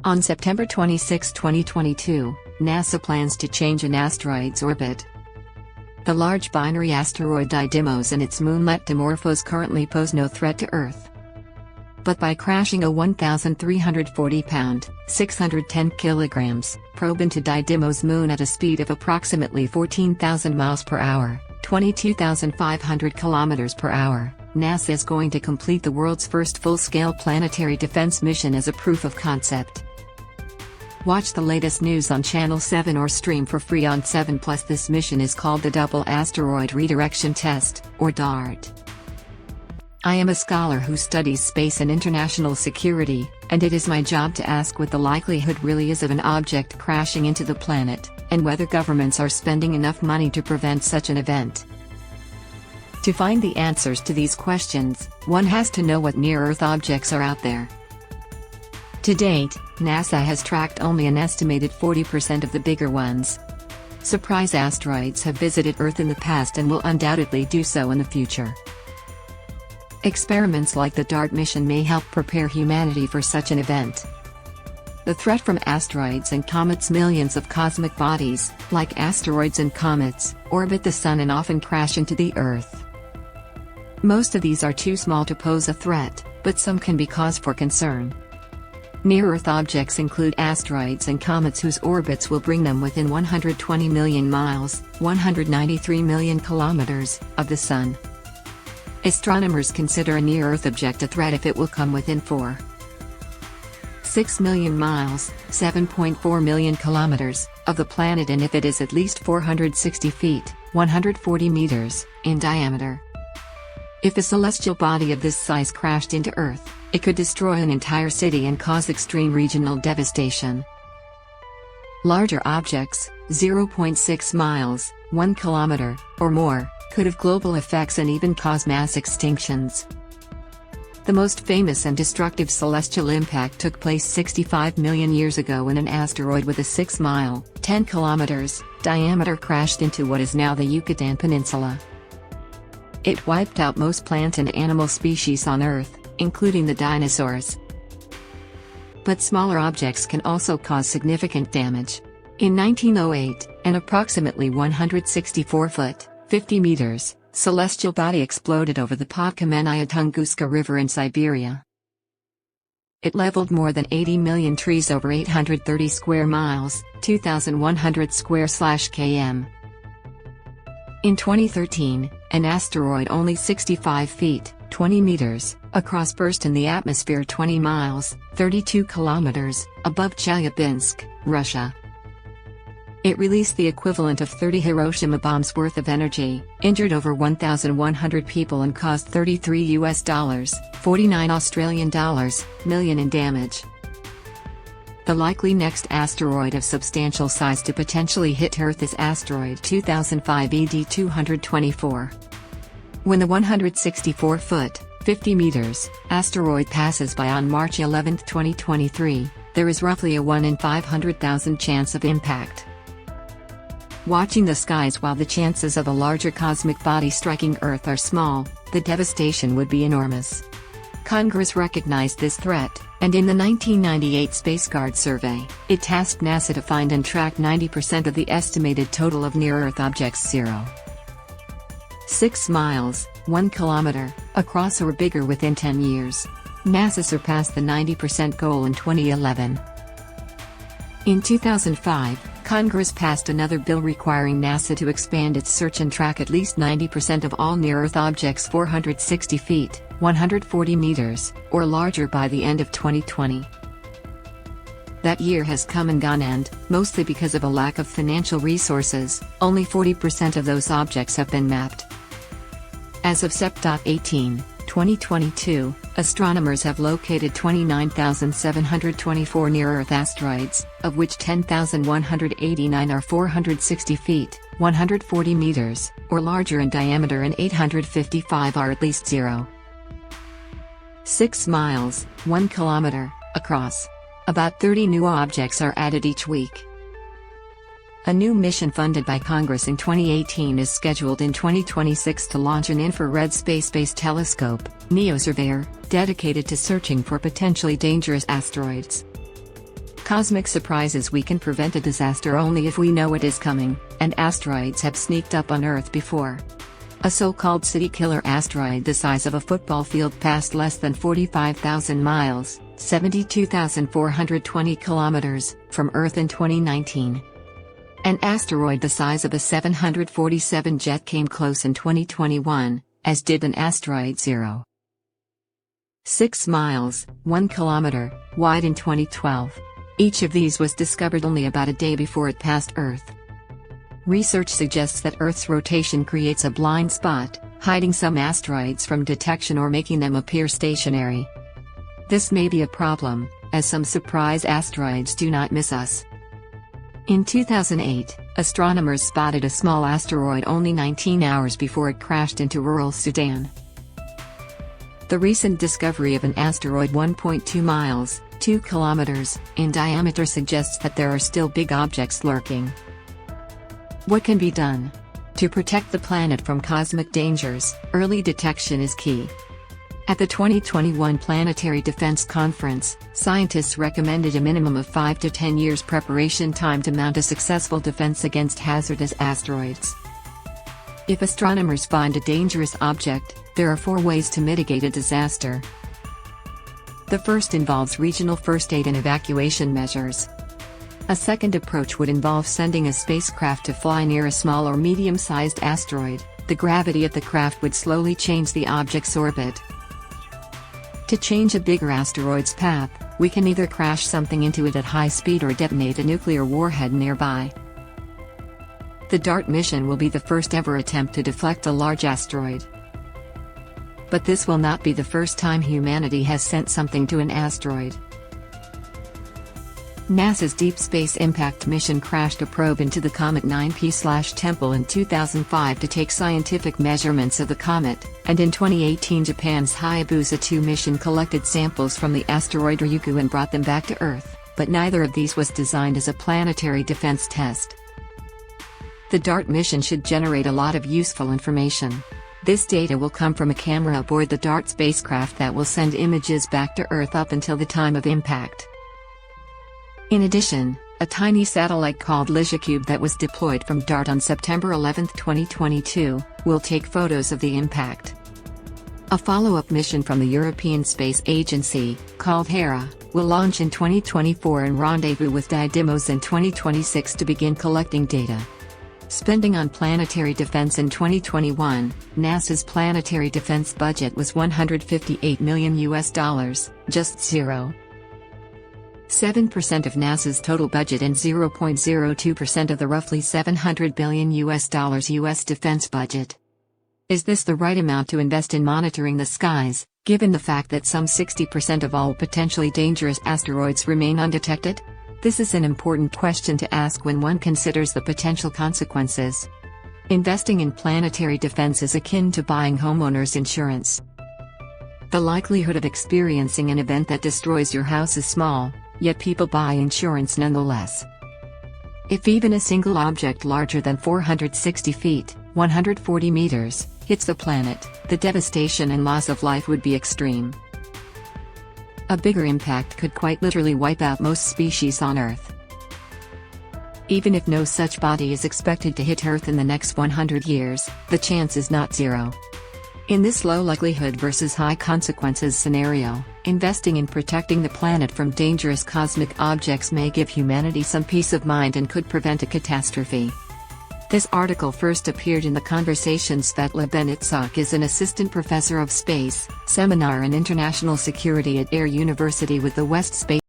On September 26, 2022, NASA plans to change an asteroid's orbit. The large binary asteroid Didymos and its moonlet Dimorphos currently pose no threat to Earth. But by crashing a 1,340-pound, 610 kilograms, probe into Didymos' moon at a speed of approximately 14,000 miles per hour, 22,500 kilometers per hour, NASA is going to complete the world's first full-scale planetary defense mission as a proof of concept. Watch the latest news on Channel 7 or stream for free on 7+. This mission is called the Double Asteroid Redirection Test, or DART. I am a scholar who studies space and international security, and it is my job to ask what the likelihood really is of an object crashing into the planet, and whether governments are spending enough money to prevent such an event. To find the answers to these questions, one has to know what near-Earth objects are out there. To date, NASA has tracked only an estimated 40% of the bigger ones. Surprise asteroids have visited Earth in the past and will undoubtedly do so in the future. Experiments like the DART mission may help prepare humanity for such an event. The threat from asteroids and comets. Millions of cosmic bodies, like asteroids and comets, orbit the Sun and often crash into the Earth. Most of these are too small to pose a threat, but some can be cause for concern. Near-Earth objects include asteroids and comets whose orbits will bring them within 120 million miles, 193 million kilometers, of the Sun. Astronomers consider a near-Earth object a threat if it will come within 4.6 million miles, 7.4 million kilometers, of the planet, and if it is at least 460 feet, 140 meters, in diameter. If a celestial body of this size crashed into Earth, it could destroy an entire city and cause extreme regional devastation. Larger objects, 0.6 miles, 1 kilometer, or more, could have global effects and even cause mass extinctions. The most famous and destructive celestial impact took place 65 million years ago when an asteroid with a 6-mile, 10 kilometers, diameter crashed into what is now the Yucatan Peninsula. It wiped out most plant and animal species on Earth, including the dinosaurs. But smaller objects can also cause significant damage. In 1908, an approximately 164-foot, 50 meters, celestial body exploded over the Podkamennaya Tunguska River in Siberia. It leveled more than 80 million trees over 830 square miles, 2,100 square km. In 2013, an asteroid only 65 feet, 20 meters, across burst in the atmosphere 20 miles, 32 kilometers, above Chelyabinsk, Russia. It released the equivalent of 30 Hiroshima bombs worth of energy, injured over 1,100 people and caused $33 49 Australian dollars, million in damage. The likely next asteroid of substantial size to potentially hit Earth is asteroid 2005 ED 224. When the 164-foot, 50 meters, asteroid passes by on March 11, 2023, there is roughly a 1 in 500,000 chance of impact. Watching the skies while the chances of a larger cosmic body striking Earth are small, the devastation would be enormous. Congress recognized this threat, and in the 1998 SpaceGuard survey, it tasked NASA to find and track 90% of the estimated total of near-Earth objects 0.6 miles, 1 kilometer, across or bigger within 10 years. NASA surpassed the 90% goal in 2011. In 2005, Congress passed another bill requiring NASA to expand its search and track at least 90% of all near-Earth objects 460 feet, 140 meters, or larger by the end of 2020. That year has come and gone and, mostly because of a lack of financial resources, only 40% of those objects have been mapped. As of Sep.18, 2022, astronomers have located 29,724 near-Earth asteroids, of which 10,189 are 460 feet, 140 meters, or larger in diameter, and 855 are at least 0.6 miles, 1 kilometer, across. About 30 new objects are added each week. A new mission funded by Congress in 2018 is scheduled in 2026 to launch an infrared space-based telescope, NEOSurveyor, dedicated to searching for potentially dangerous asteroids. Cosmic surprises: we can prevent a disaster only if we know it is coming, and asteroids have sneaked up on Earth before. A so-called city killer asteroid the size of a football field passed less than 45,000 miles, 72,420 kilometers, from Earth in 2019. An asteroid the size of a 747 jet came close in 2021, as did an asteroid 0.6 miles, 1 kilometer, wide in 2012. Each of these was discovered only about a day before it passed Earth. Research suggests that Earth's rotation creates a blind spot, hiding some asteroids from detection or making them appear stationary. This may be a problem, as some surprise asteroids do not miss us. In 2008, astronomers spotted a small asteroid only 19 hours before it crashed into rural Sudan. The recent discovery of an asteroid 1.2 miles, 2 kilometers, in diameter suggests that there are still big objects lurking. What can be done? To protect the planet from cosmic dangers, early detection is key. At the 2021 Planetary Defense Conference, scientists recommended a minimum of 5 to 10 years preparation time to mount a successful defense against hazardous asteroids. If astronomers find a dangerous object, there are 4 ways to mitigate a disaster. The first involves regional first aid and evacuation measures. A second approach would involve sending a spacecraft to fly near a small or medium-sized asteroid. The gravity of the craft would slowly change the object's orbit. To change a bigger asteroid's path, we can either crash something into it at high speed or detonate a nuclear warhead nearby. The DART mission will be the first ever attempt to deflect a large asteroid. But this will not be the first time humanity has sent something to an asteroid. NASA's Deep Space Impact mission crashed a probe into the comet 9P/Tempel in 2005 to take scientific measurements of the comet, and in 2018 Japan's Hayabusa 2 mission collected samples from the asteroid Ryugu and brought them back to Earth, but neither of these was designed as a planetary defense test. The DART mission should generate a lot of useful information. This data will come from a camera aboard the DART spacecraft that will send images back to Earth up until the time of impact. In addition, a tiny satellite called LIGICube that was deployed from DART on September 11, 2022, will take photos of the impact. A follow-up mission from the European Space Agency, called Hera, will launch in 2024 and rendezvous with Didymos in 2026 to begin collecting data. Spending on planetary defense in 2021, NASA's planetary defense budget was $158 million, just 0.7% of NASA's total budget and 0.02% of the roughly $700 billion US defense budget. Is this the right amount to invest in monitoring the skies, given the fact that some 60% of all potentially dangerous asteroids remain undetected? This is an important question to ask when one considers the potential consequences. Investing in planetary defense is akin to buying homeowners insurance. The likelihood of experiencing an event that destroys your house is small, yet people buy insurance nonetheless. If even a single object larger than 460 feet, 140 meters, hits the planet, the devastation and loss of life would be extreme. A bigger impact could quite literally wipe out most species on Earth. Even if no such body is expected to hit Earth in the next 100 years, the chance is not zero. In this low likelihood versus high consequences scenario, investing in protecting the planet from dangerous cosmic objects may give humanity some peace of mind and could prevent a catastrophe. This article first appeared in The Conversation. Svetlana Benitsak is an assistant professor of space, seminar and international security at Air University with the West Space